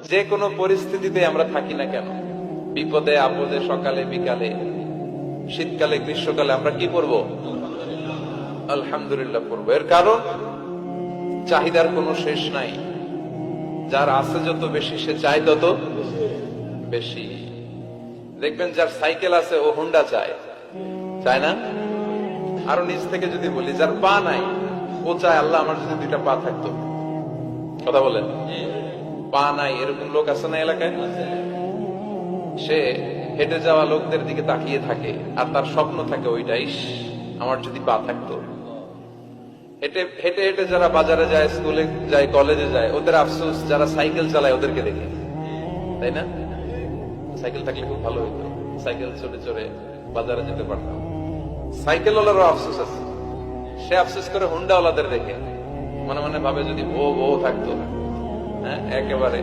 যে কোনো পরিস্থিতিতে আমরা থাকি না কেন, বিপদে আপদে, সকালে বিকালে, শীতকালে গ্রীষ্মকালে আমরা কি পড়বো? আলহামদুলিল্লাহ পড়বো। এর কারণ চাহিদার কোনো শেষ নাই। যার আছে যত বেশি সে চায় তত বেশি। দেখবেন যার সাইকেল আছে ও হুন্ডা চায়, চায় না? আরো নিজ থেকে যদি বলি, যার পা নাই ও চায় আল্লাহ আমার যদি দুইটা পা থাকতো। কথা বলেন, পা নাই এরকম লোক আছে না এলাকায়? সে হেঁটে যাওয়া লোকদের দিকে তাকিয়ে থাকে আর তার স্বপ্ন থাকে ওইটাই, আমার যদি পা থাকতো। হেঁটে হেঁটে হেঁটে যারা বাজারে যায়, স্কুলে যায়, কলেজে যায়, ওদের আফসোস যারা সাইকেল চালায় ওদেরকে দেখে, তাই না? সাইকেল থাকলে খুব ভালো হইতো, সাইকেল চড়ে চড়ে বাজারে যেতে পারতাম। সাইকেলওয়ালারও আফসোস আছে, সে আফসোস করে হুন্ডাওয়ালাদের দেখে, মনে মনে ভাবে যদি বউ থাকতো। হ্যাঁ, একেবারে